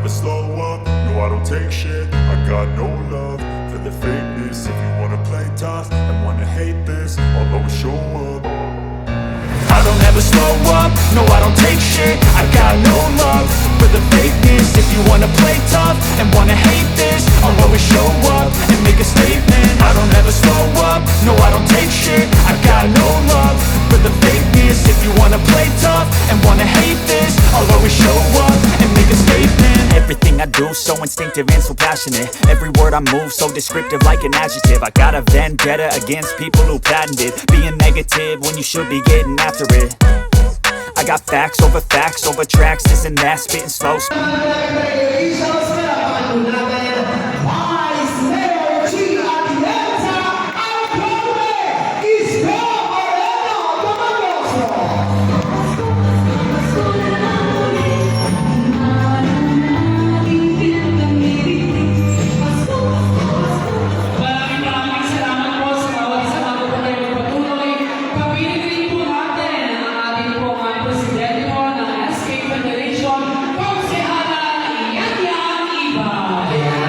never slow up, no I don't take shit. I got no love for the fakeness. If you wanna play tough and wanna hate this, I'll always show up. I don't ever slow up, no I don't take shit. I got no love for the fakeness. If you wanna play tough and wanna hate this, I'll always show up and make a statement. I don't ever slow up, no I don't take shit. I got no love for the fakeness. If you wanna play tough and wanna hate this, I'll always show up and make a statement. Everything I do so instinctive and so passionate. Every word I move so descriptive like an adjective. I got a vendetta against people who patented being negative when you should be getting after it. I got facts over tracks, this and that, spitting slow. Federation, Konsehala Yan Yan Iba.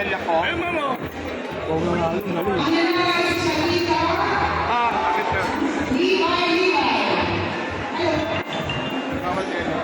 pamilya ko. Bakit ka? Bawal kayo.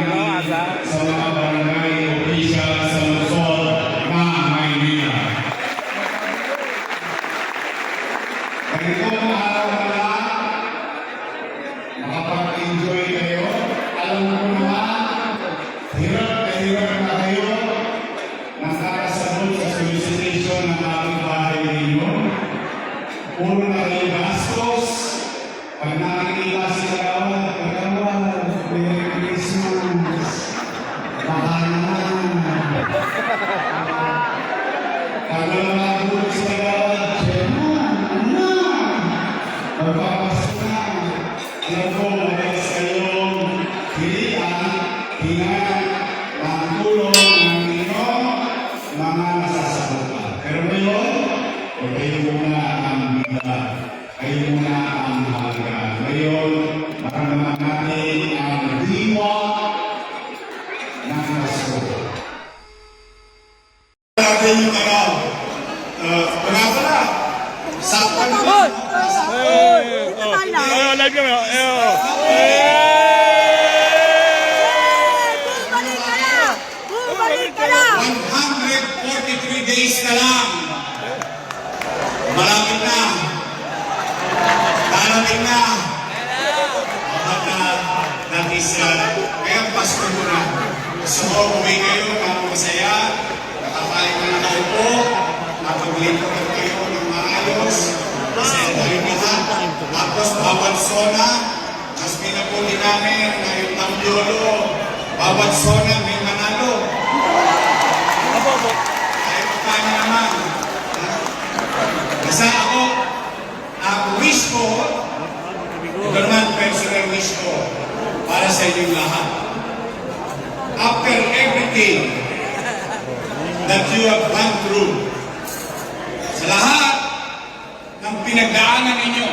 sa mga barangay official sa Luzon na Maynila. Ganitong araw na lang, makapag-enjoy kayo. Alam ko naman, hirap na kayo nakakasagot sa solicitation ng aming bahay ninyo. Puro na kayo gastos. Pag nakikita si Kagawad, Merry Christmas. Baka naman. Pag nalalagot si Kagawad, Chairman, ano? Magpapasko na. Alam ko, madalas kayong hingan ang tulong ng inyong mga nasasakupan. Pero ngayon, kayo muna ang bida. Kayo muna ang mahalaga. Ngayon, maramdaman natin ang diwa ng Pasko. Natin yung pala. Sakpan natin. Live kami. Bumalik ka na! 143 days na lang. Malapit na. Darating na. That is, kaya Pasko mo na. Gusto mo, uwi kayo, masaya. Nakakain na kayo po. Napaglingkod kayo ng maayos. Masaya tayo lahat. Tapos, bawat zona. Mas pinapuli namin na yung Tambiolo. Bawat zona may manalo. Kahit paano naman. Basta ako, ang wish ko, ito naman personal wish ko, para sa inyong lahat. After everything that you have gone through, sa lahat ng pinagdaanan ninyo,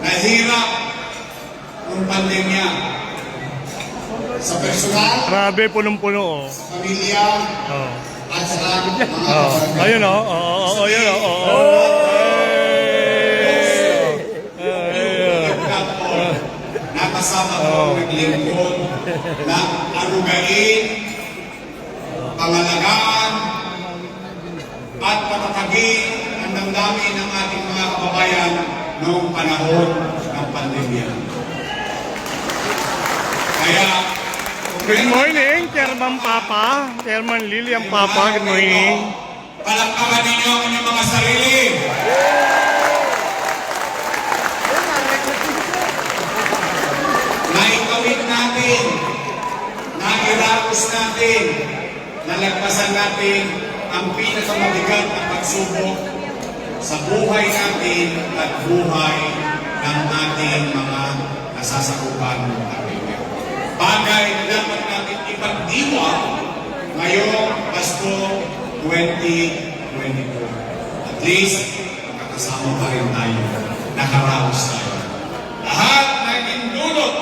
nahirap ng pandemya, sa personal, Grabe, punong-puno. sa pamilya, at sa mga Ayun ayun nakasama ko naglingkod na arugain, pangalagaan, at patatagin ang damdamin ng ating mga kababayan noong panahon ng pandemya. Kaya, Good morning, Chairman Papa. Chairman Lilian Papa, good morning. palakpakan ninyo ang inyong mga sarili. Naikawin natin, nairapos natin, nalagpasan natin ang pinakamabigat na pagsubok sa buhay natin at buhay ng ating mga nasasakupan ng pamilya. Bagay na dapat natin ipagdiwa ngayong Pasko 2022. At least, magkakasama pa rin tayo, nakaraos tayo. Lahat na indulot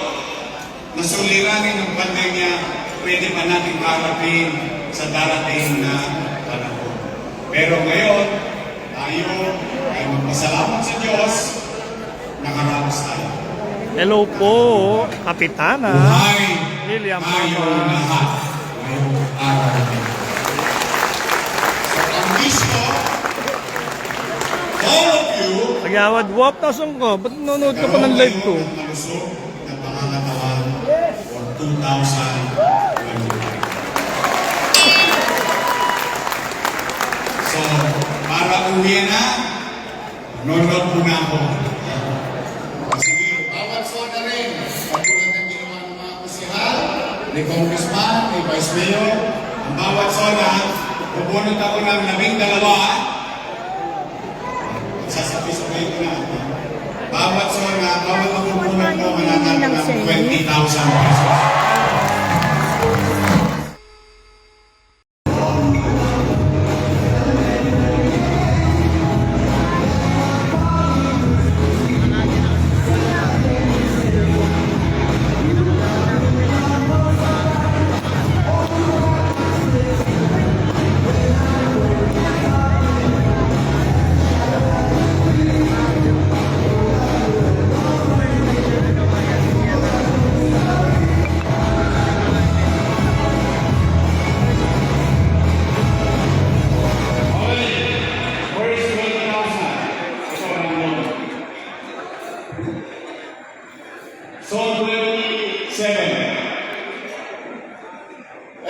na suliranin ng pandemya, pwede pa natin harapin sa darating na panahon. Pero ngayon, tayo ay magpasalamat sa Diyos, nakaraos tayo. Hello po, Kapitana. Buhay Lilian tayo Papa. lahat ngayong araw na ito. So, ang wish ko, all of you, Nagyawad, wap na song ko. Ba't nanonood ka pa ng live ko? ng malusog na pangangatawan for 2023. So, para uwi na, nonod po na ako. Sige, bawat zona rin. Katulad ng ginawa ng mga kusihal, ni Congressman, ni Vice Mayor, ang bawat zona, pupunod ako ng 12. Sasabi-sabay ko na. Bawat zona, bawat mapupunod mo, mananalo ng 20,000 pesos.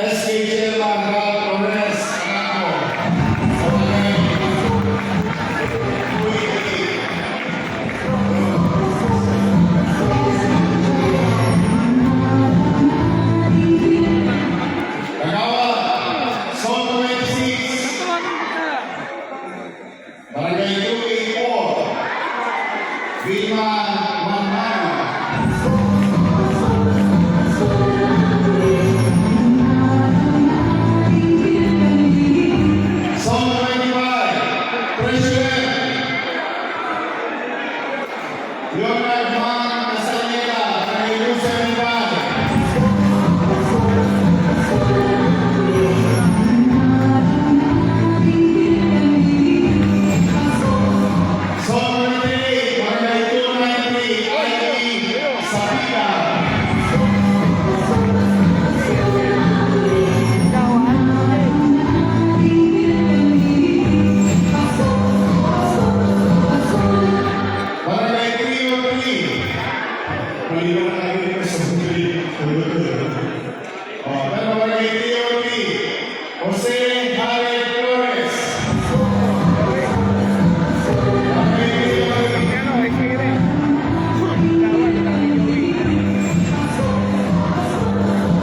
SK Chairman Ralph Torres Arako. Sa barangay Kagawad, Zone 26. Barangay 284. Vilma Manmano. Zone 25. President Leonard Man Castaneda, Barangay 275. Zone 28, Barangay 293, ID Sapita. Barangay 303. Maliban na kayo dito sa Bukid. Pero Barangay 303, Jose Jared Flores.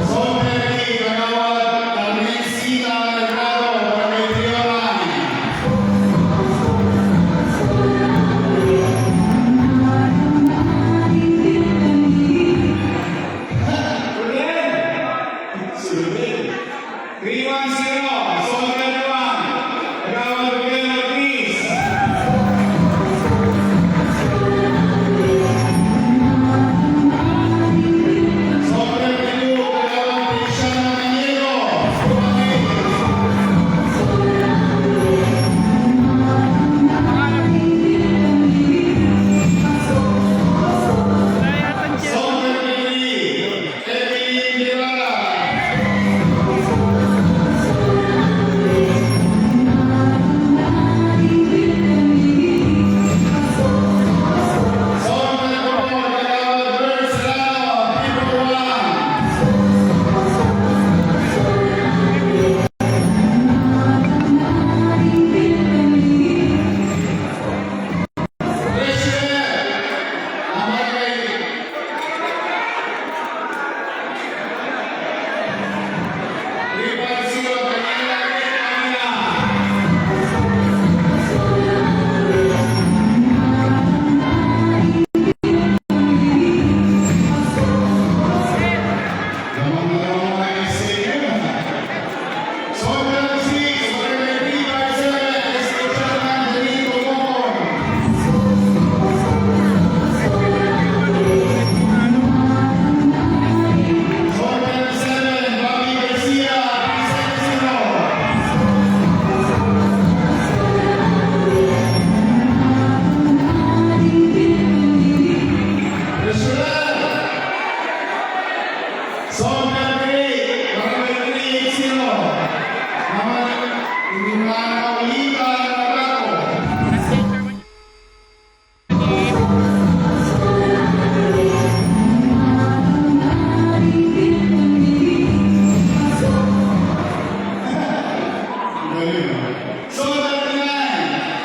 Zone 30, Kagawad Carmencita Delgado, Barangay 309. Sulit. 310, Zone 31, Kagawad Miguel Ortiz. Zone 32, Kagawad Cristiano Maniego. Zone 33, Kevin Guevara. Zone 34, Kagawad Bert Serrano, People 1. President, ang barangay Ripansilo, Manila, Manila. Lamang-lamang mga SK. Zone 36, Barangay 357, SK Chairman Benito Bocon. Zone 27, Bobby Garcia, Vicente Sino. President, Zone 38, Barangay 380. Naman, Imana Oliva Navarro. Zone 39,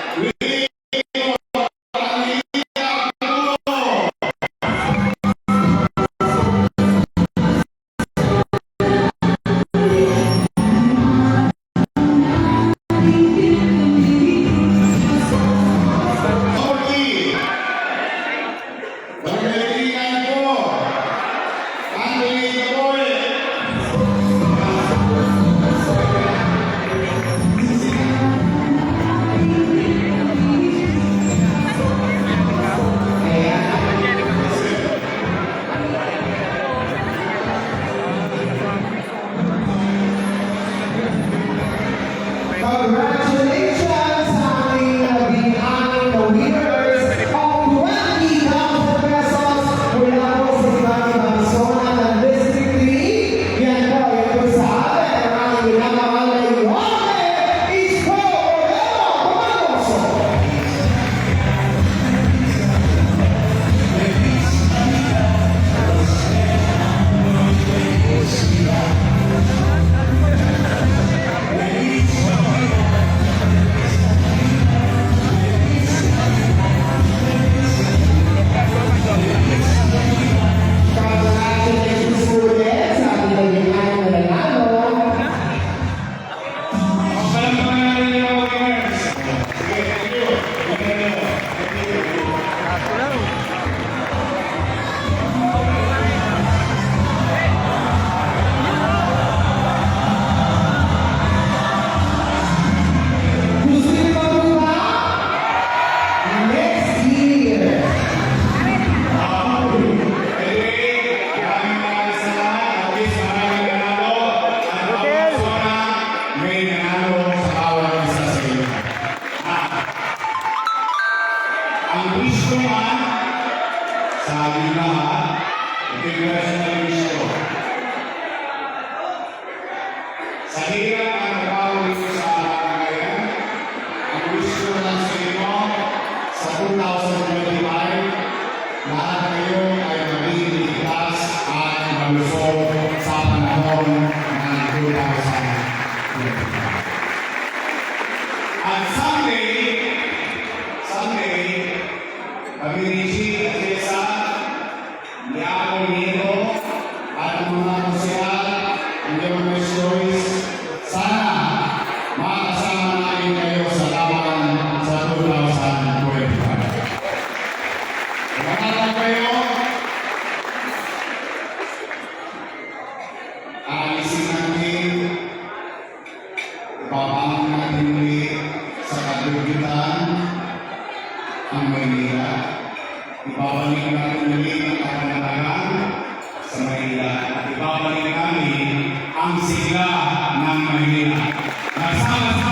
Papaano natin muli sa kabukitan ang Maynila. Ibabalik natin muli ang kapanatagan sa Maynila. At ibabalik namin ang sigla ng Maynila. Kasama sa